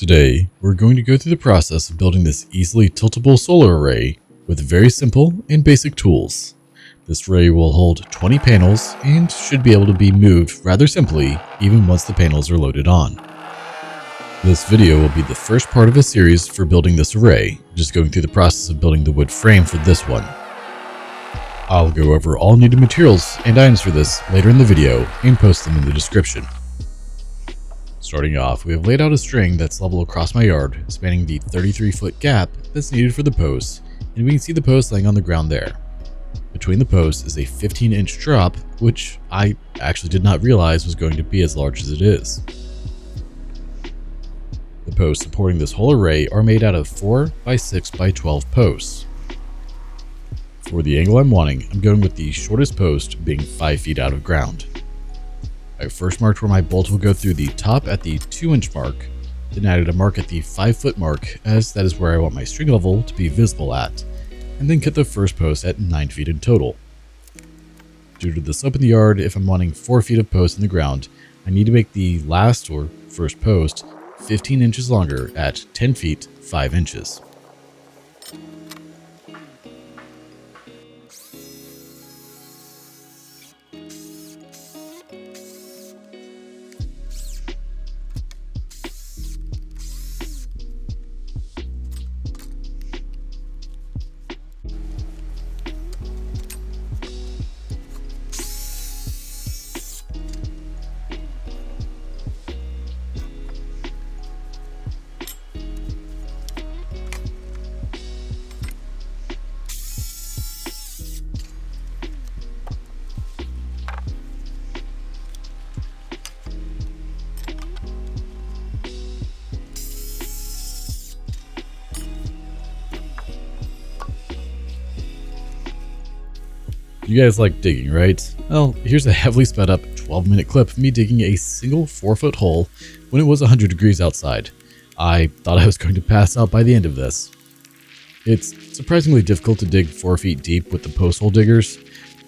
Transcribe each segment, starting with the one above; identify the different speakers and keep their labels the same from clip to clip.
Speaker 1: Today, we're going to go through the process of building this easily tiltable solar array with very simple and basic tools. This array will hold 20 panels and should be able to be moved rather simply even once the panels are loaded on. This video will be the first part of a series for building this array, just going through the process of building the wood frame for this one. I'll go over all needed materials and items for this later in the video and post them in the description. Starting off, we have laid out a string that's level across my yard, spanning the 33-foot gap that's needed for the posts, and we can see the post laying on the ground there. Between the posts is a 15-inch drop, which I actually did not realize was going to be as large as it is. The posts supporting this whole array are made out of 4 by 6 by 12 posts. For the angle I'm wanting, I'm going with the shortest post being 5 feet out of ground. I first marked where my bolt will go through the top at the 2-inch mark, then added a mark at the 5-foot mark, as that is where I want my string level to be visible at, and then cut the first post at 9 feet in total. Due to the slope in the yard, if I'm wanting 4 feet of post in the ground, I need to make the last or first post 15 inches longer at 10 feet 5 inches. You guys like digging, right? Well, here's a heavily sped up 12-minute clip of me digging a single 4-foot hole when it was 100 degrees outside. I thought I was going to pass out by the end of this. It's surprisingly difficult to dig 4 feet deep with the post hole diggers,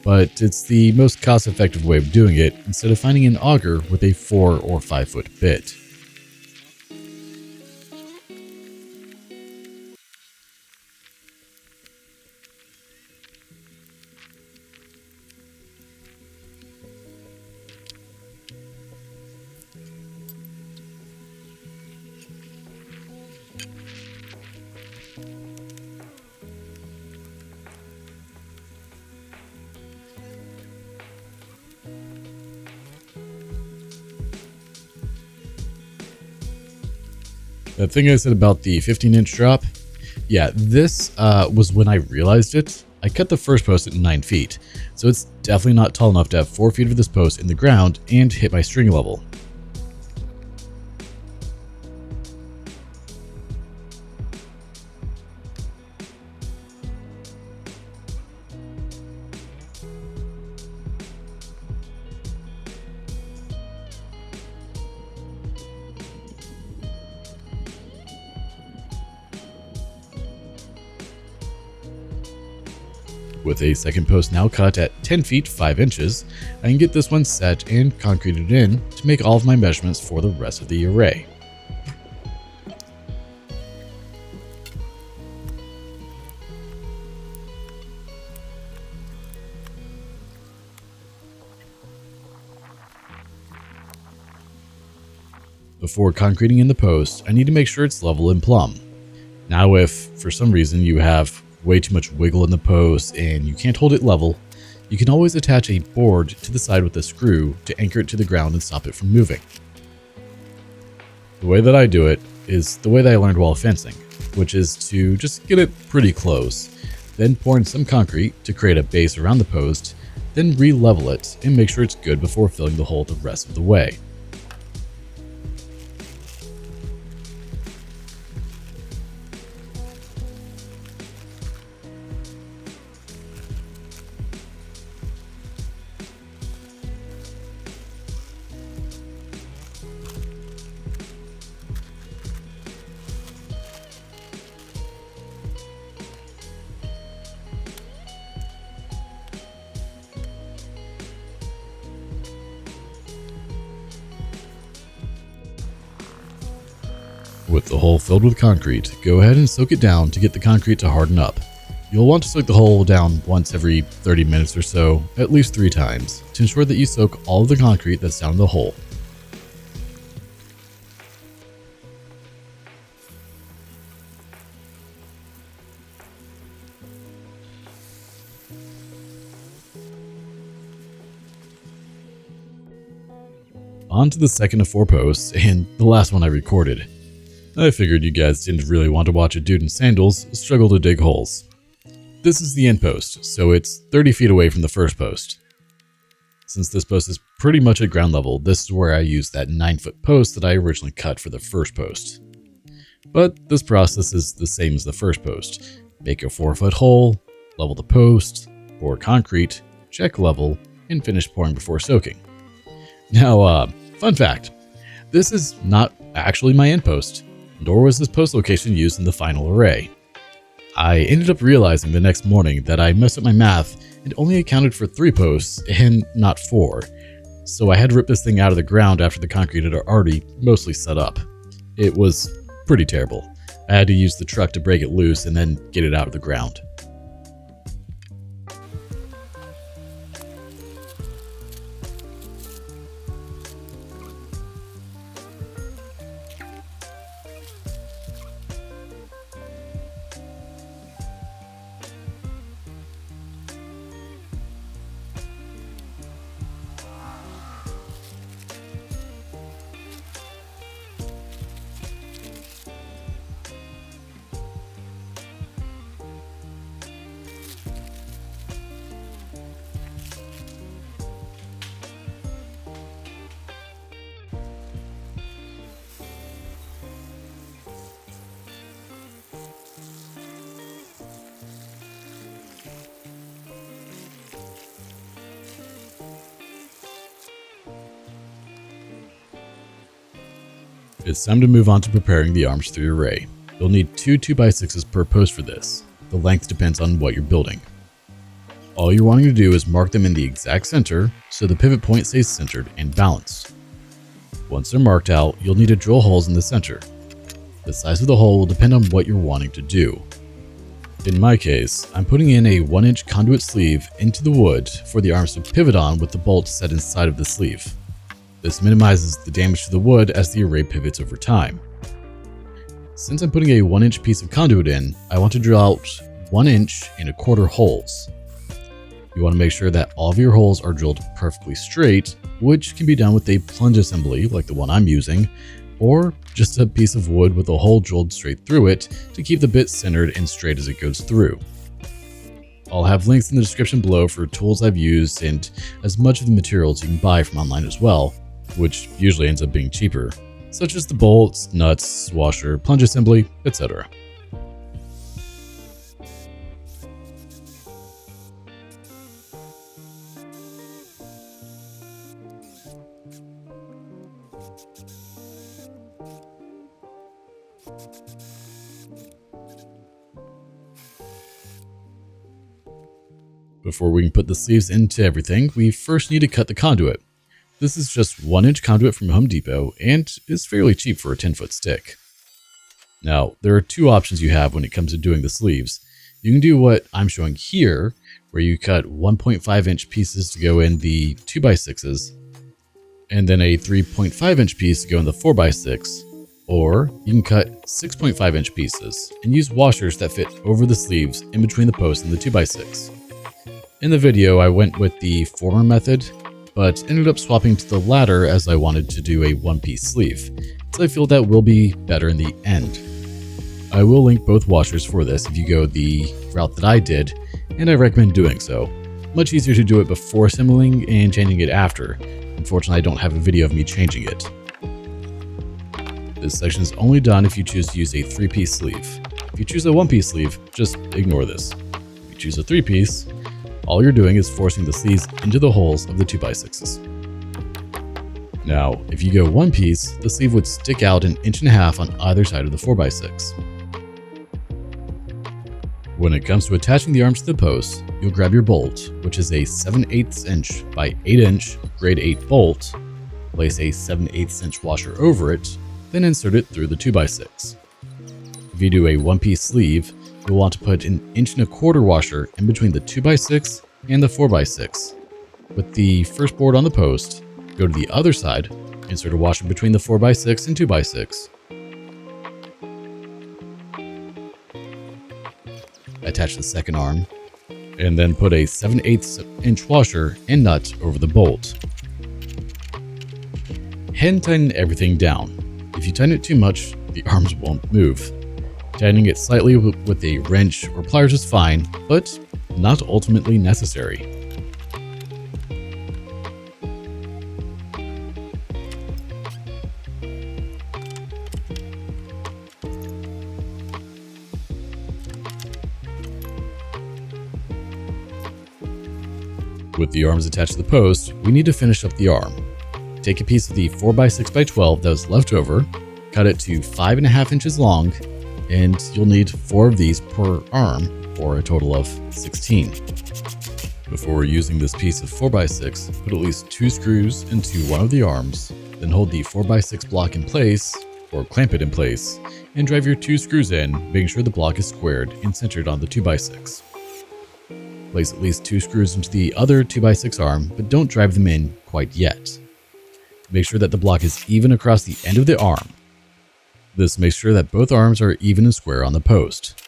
Speaker 1: but it's the most cost-effective way of doing it instead of finding an auger with a 4 or 5-foot bit. That thing I said about the 15-inch drop, yeah, this was when I realized it. I cut the first post at 9 feet, so it's definitely not tall enough to have 4 feet of this post in the ground and hit my string level. With a second post now cut at 10 feet 5 inches, I can get this one set and concreted in to make all of my measurements for the rest of the array. Before concreting in the post, I need to make sure it's level and plumb. Now if, for some reason, you have way too much wiggle in the post and you can't hold it level, you can always attach a board to the side with a screw to anchor it to the ground and stop it from moving. The way that I do it is the way that I learned while fencing, which is to just get it pretty close, then pour in some concrete to create a base around the post, then re-level it and make sure it's good before filling the hole the rest of the way. With the hole filled with concrete, go ahead and soak it down to get the concrete to harden up. You'll want to soak the hole down once every 30 minutes or so, at least 3 times, to ensure that you soak all of the concrete that's down in the hole. On to the second of 4 posts, and the last one I recorded. I figured you guys didn't really want to watch a dude in sandals struggle to dig holes. This is the end post, so it's 30 feet away from the first post. Since this post is pretty much at ground level, this is where I used that 9-foot post that I originally cut for the first post. But this process is the same as the first post. Make a 4-foot hole, level the post, pour concrete, check level, and finish pouring before soaking. Now, fun fact, this is not actually my end post, nor was this post location used in the final array. I ended up realizing the next morning that I messed up my math and only accounted for 3 posts and not 4, so I had to rip this thing out of the ground after the concrete had already mostly set up. It was pretty terrible. I had to use the truck to break it loose and then get it out of the ground. It's time to move on to preparing the arms for your array. You'll need 2 2x6s per post for this. The length depends on what you're building. All you're wanting to do is mark them in the exact center so the pivot point stays centered and balanced. Once they're marked out, you'll need to drill holes in the center. The size of the hole will depend on what you're wanting to do. In my case, I'm putting in a 1-inch conduit sleeve into the wood for the arms to pivot on with the bolt set inside of the sleeve. This minimizes the damage to the wood as the array pivots over time. Since I'm putting a 1-inch piece of conduit in, I want to drill out 1-inch and 1/4 holes. You want to make sure that all of your holes are drilled perfectly straight, which can be done with a plunge assembly like the one I'm using, or just a piece of wood with a hole drilled straight through it to keep the bit centered and straight as it goes through. I'll have links in the description below for tools I've used and as much of the materials you can buy from online as well, which usually ends up being cheaper, such as the bolts, nuts, washer, plunge assembly, etc. Before we can put the sleeves into everything, we first need to cut the conduit. This is just 1-inch conduit from Home Depot and is fairly cheap for a 10-foot stick. Now, there are 2 options you have when it comes to doing the sleeves. You can do what I'm showing here, where you cut 1.5-inch pieces to go in the 2x6s, and then a 3.5-inch piece to go in the 4x6, or you can cut 6.5-inch pieces and use washers that fit over the sleeves in between the post and the 2x6. In the video, I went with the former method, but ended up swapping to the latter as I wanted to do a 1-piece sleeve, so I feel that will be better in the end. I will link both washers for this if you go the route that I did, and I recommend doing so. Much easier to do it before assembling and changing it after. Unfortunately, I don't have a video of me changing it. This section is only done if you choose to use a 3-piece sleeve. If you choose a 1-piece sleeve, just ignore this. If you choose a 3-piece, all you're doing is forcing the sleeves into the holes of the 2x6s. Now, if you go 1-piece, the sleeve would stick out 1.5 inches on either side of the 4x6. When it comes to attaching the arms to the posts, you'll grab your bolt, which is a 7/8 inch by 8 inch grade 8 bolt, place a 7/8 inch washer over it, then insert it through the 2x6. If you do a one-piece sleeve, you'll want to put an 1.25" washer in between the 2x6 and the 4x6. With the first board on the post, go to the other side, insert a washer between the 4x6 and 2x6. Attach the second arm, and then put a 7/8 inch washer and nut over the bolt. Hand tighten everything down. If you tighten it too much, the arms won't move. Tightening it slightly with a wrench or pliers is fine, but not ultimately necessary. With the arms attached to the post, we need to finish up the arm. Take a piece of the 4x6x12 that was left over, cut it to 5.5 inches long, and you'll need 4 of these per arm, for a total of 16. Before using this piece of 4x6, put at least 2 screws into one of the arms, then hold the 4x6 block in place, or clamp it in place, and drive your 2 screws in, making sure the block is squared and centered on the 2x6. Place at least 2 screws into the other 2x6 arm, but don't drive them in quite yet. Make sure that the block is even across the end of the arm. This makes sure that both arms are even and square on the post.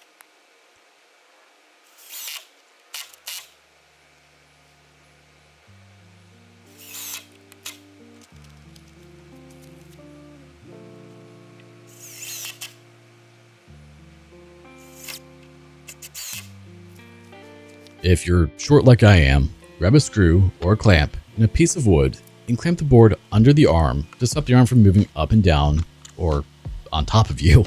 Speaker 1: If you're short like I am, grab a screw or a clamp and a piece of wood and clamp the board under the arm to stop the arm from moving up and down or on top of you.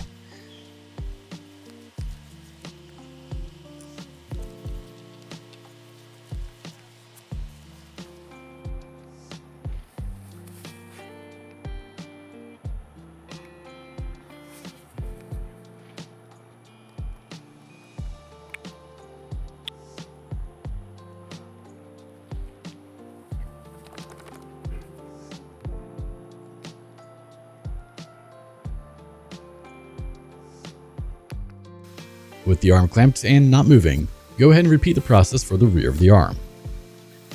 Speaker 1: With the arm clamped and not moving, go ahead and repeat the process for the rear of the arm.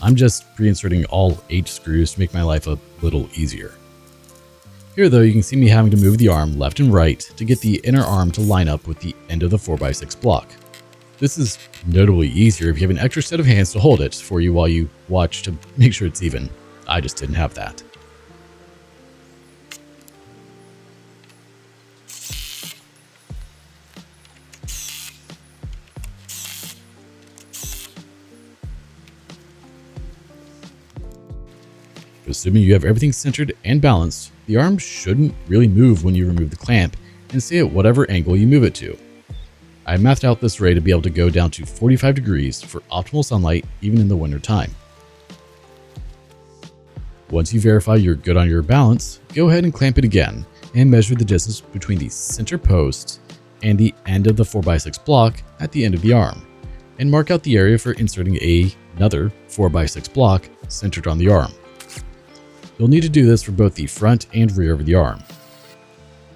Speaker 1: I'm just reinserting all 8 screws to make my life a little easier. Here though, you can see me having to move the arm left and right to get the inner arm to line up with the end of the 4x6 block. This is notably easier if you have an extra set of hands to hold it for you while you watch to make sure it's even. I just didn't have that. Assuming you have everything centered and balanced, the arm shouldn't really move when you remove the clamp and stay at whatever angle you move it to. I mathed out this array to be able to go down to 45 degrees for optimal sunlight even in the winter time. Once you verify you're good on your balance, go ahead and clamp it again and measure the distance between the center post and the end of the 4x6 block at the end of the arm, and mark out the area for inserting another 4x6 block centered on the arm. You'll need to do this for both the front and rear of the arm.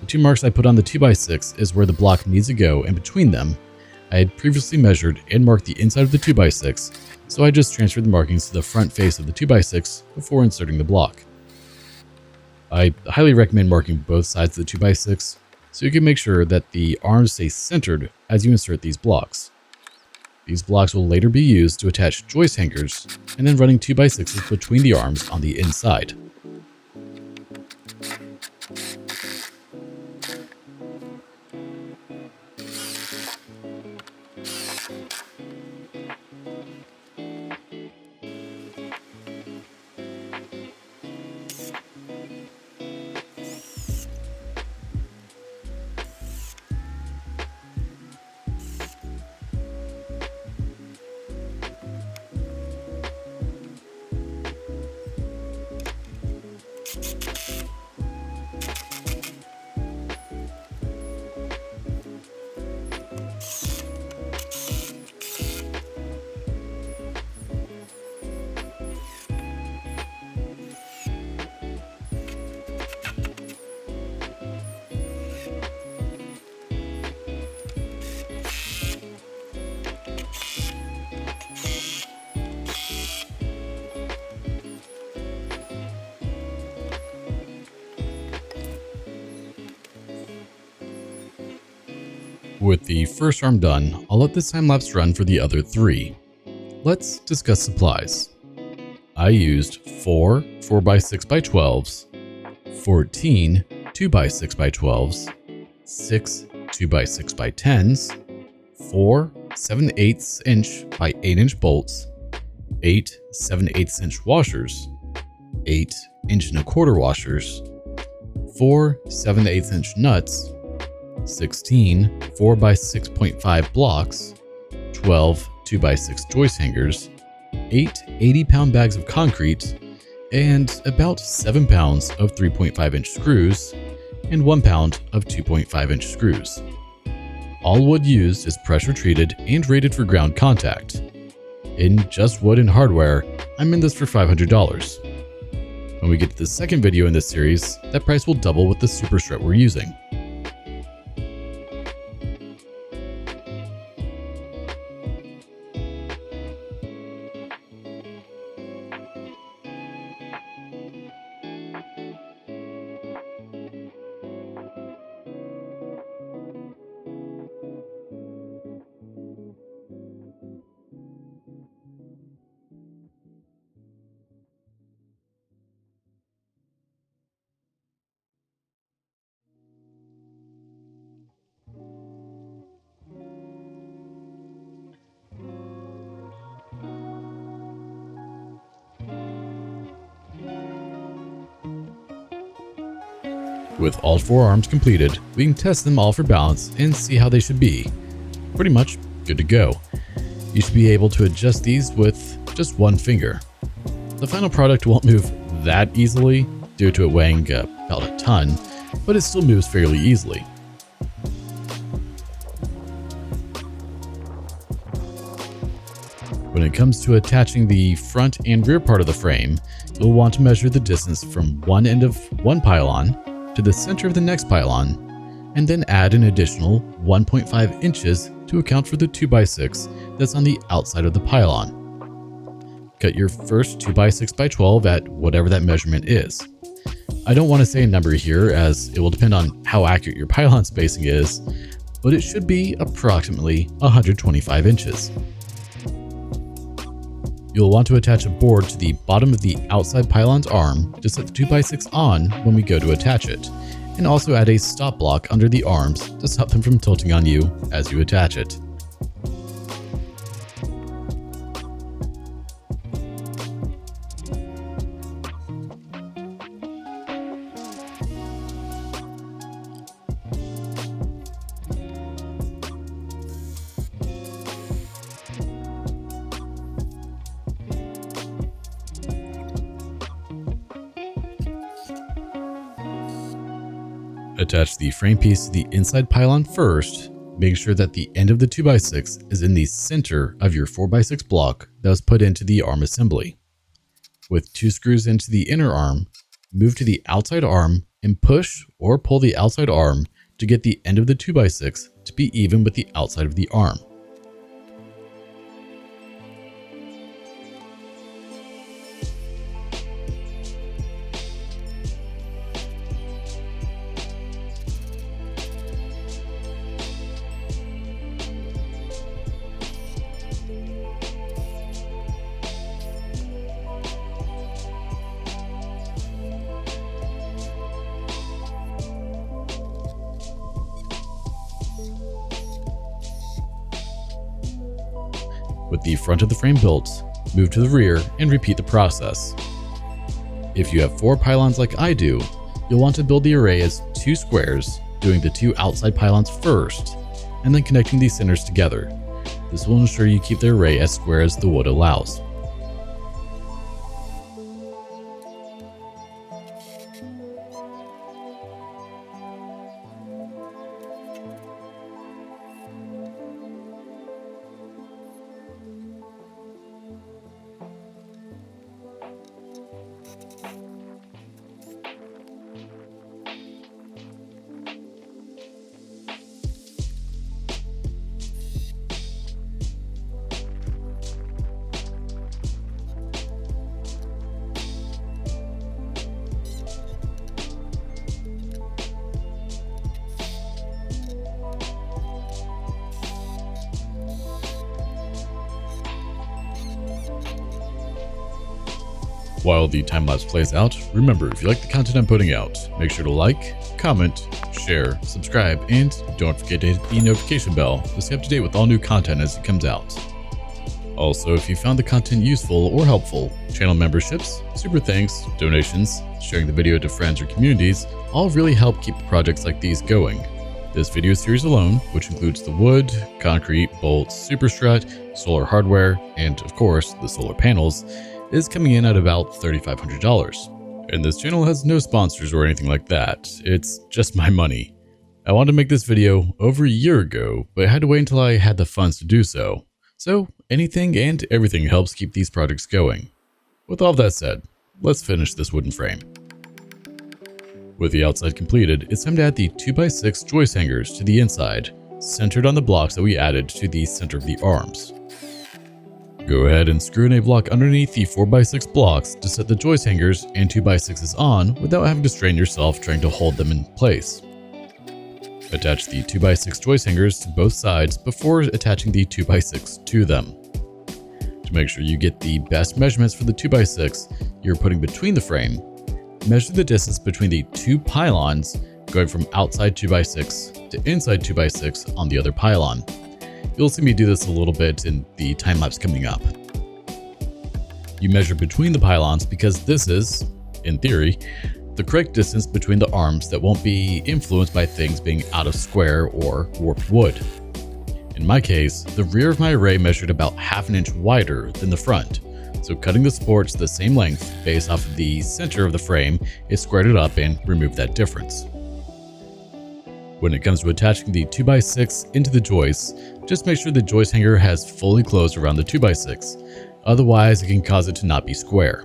Speaker 1: The 2 marks I put on the 2x6 is where the block needs to go, and between them, I had previously measured and marked the inside of the 2x6, so I just transferred the markings to the front face of the 2x6 before inserting the block. I highly recommend marking both sides of the 2x6 so you can make sure that the arms stay centered as you insert these blocks. These blocks will later be used to attach joist hangers and then running 2x6s between the arms on the inside. With the first arm done, I'll let this time lapse run for the other 3. Let's discuss supplies. I used 4 4x6x12s, 14 2x6x12s, 6 2x6x10s, 4 7/8 inch by 8 inch bolts, 8 7/8 inch washers, 8 1 1/4 washers, 4 7/8 inch nuts, 16 4x6.5 blocks, 12 2x6 joist hangers, 8 80-pound bags of concrete, and about 7 pounds of 3.5 inch screws, and 1 pound of 2.5 inch screws. All wood used is pressure treated and rated for ground contact. In just wood and hardware, I'm in this for $500. When we get to the second video in this series, that price will double with the super strut we're using. With all 4 arms completed, we can test them all for balance and see how they should be. Pretty much good to go. You should be able to adjust these with just 1 finger. The final product won't move that easily due to it weighing about a ton, but it still moves fairly easily. When it comes to attaching the front and rear part of the frame, you'll want to measure the distance from one end of one pylon to the center of the next pylon, and then add an additional 1.5 inches to account for the 2x6 that's on the outside of the pylon. Cut your first 2x6x12 at whatever that measurement is. I don't want to say a number here as it will depend on how accurate your pylon spacing is, but it should be approximately 125 inches. You'll want to attach a board to the bottom of the outside pylon's arm to set the 2x6 on when we go to attach it, and also add a stop block under the arms to stop them from tilting on you as you attach it. Attach the frame piece to the inside pylon first, making sure that the end of the 2x6 is in the center of your 4x6 block that was put into the arm assembly. With 2 screws into the inner arm, move to the outside arm and push or pull the outside arm to get the end of the 2x6 to be even with the outside of the arm. With the front of the frame built, move to the rear and repeat the process. If you have 4 pylons like I do, you'll want to build the array as 2 squares, doing the 2 outside pylons first, and then connecting these centers together. This will ensure you keep the array as square as the wood allows. While the time-lapse plays out, remember, if you like the content I'm putting out, make sure to like, comment, share, subscribe, and don't forget to hit the notification bell to stay up to date with all new content as it comes out. Also, if you found the content useful or helpful, channel memberships, super thanks, donations, sharing the video to friends or communities all really help keep projects like these going. This video series alone, which includes the wood, concrete, bolts, superstrut, solar hardware, and of course the solar panels, is coming in at about $3,500. And this channel has no sponsors or anything like that, it's just my money. I wanted to make this video over a year ago, but I had to wait until I had the funds to do so. So anything and everything helps keep these projects going. With all that said, let's finish this wooden frame. With the outside completed, it's time to add the 2x6 joist hangers to the inside, centered on the blocks that we added to the center of the arms. Go ahead and screw in a block underneath the 4x6 blocks to set the joist hangers and 2x6s on without having to strain yourself trying to hold them in place. Attach the 2x6 joist hangers to both sides before attaching the 2x6 to them. To make sure you get the best measurements for the 2x6 you're putting between the frame, measure the distance between the two pylons going from outside 2x6 to inside 2x6 on the other pylon. You'll see me do this a little bit in the time-lapse coming up. You measure between the pylons because this is, in theory, the correct distance between the arms that won't be influenced by things being out of square or warped wood. In my case, the rear of my array measured about half an inch wider than the front, so cutting the supports the same length based off of the center of the frame, it squared it up and removed that difference. When it comes to attaching the 2x6 into the joists, just make sure the joist hanger has fully closed around the 2x6, otherwise it can cause it to not be square.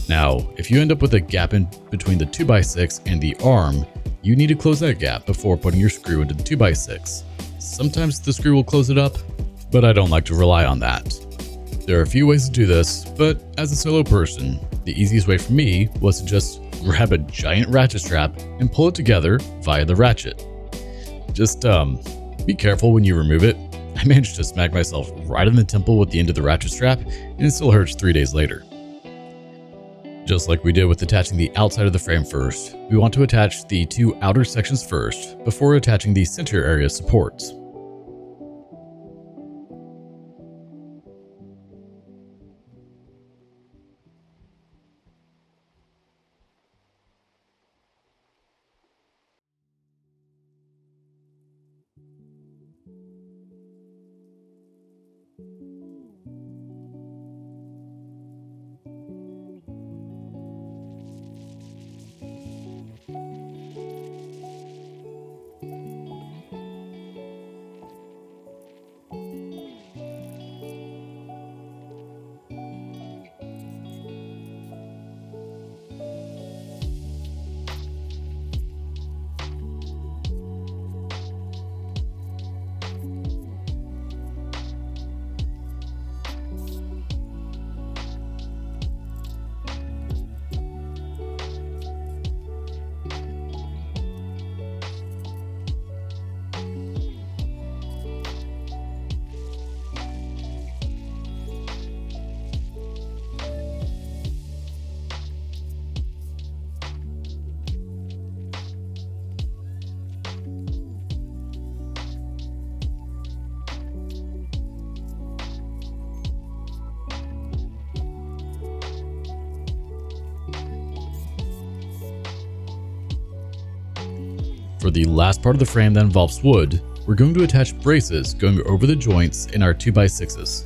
Speaker 1: Now, if you end up with a gap in between the 2x6 and the arm, you need to close that gap before putting your screw into the 2x6. Sometimes the screw will close it up, but I don't like to rely on that. There are a few ways to do this, but as a solo person, the easiest way for me was to just grab a giant ratchet strap and pull it together via the ratchet. Just be careful when you remove it. I managed to smack myself right in the temple with the end of the ratchet strap, and it still hurts 3 days later. Just like we did with attaching the outside of the frame first, we want to attach the two outer sections first before attaching the center area supports. For the last part of the frame that involves wood, we're going to attach braces going over the joints in our 2x6s.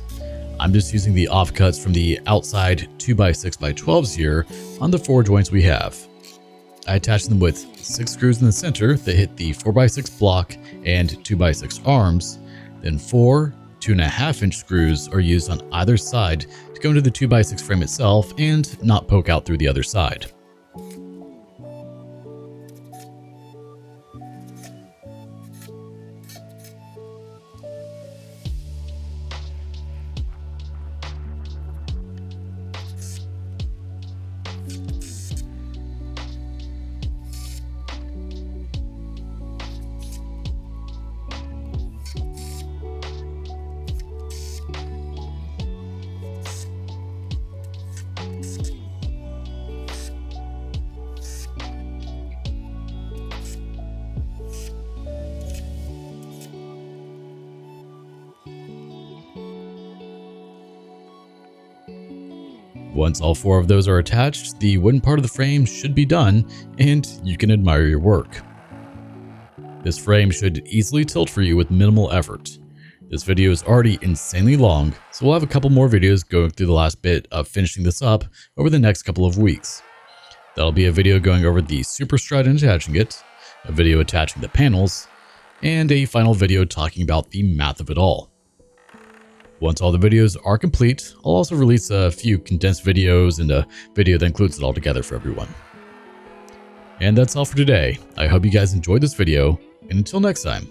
Speaker 1: I'm just using the offcuts from the outside 2x6x12s here on the 4 joints we have. I attach them with 6 screws in the center that hit the 4x6 block and 2x6 arms, then 4 2.5-inch screws are used on either side to go into the 2x6 frame itself and not poke out through the other side. Once all 4 of those are attached, the wooden part of the frame should be done, and you can admire your work. This frame should easily tilt for you with minimal effort. This video is already insanely long, so we'll have a couple more videos going through the last bit of finishing this up over the next couple of weeks. That'll be a video going over the superstrut and attaching it, a video attaching the panels, and a final video talking about the math of it all. Once all the videos are complete, I'll also release a few condensed videos and a video that includes it all together for everyone. And that's all for today. I hope you guys enjoyed this video, and until next time,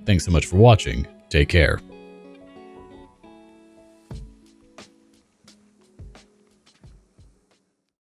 Speaker 1: thanks so much for watching. Take care.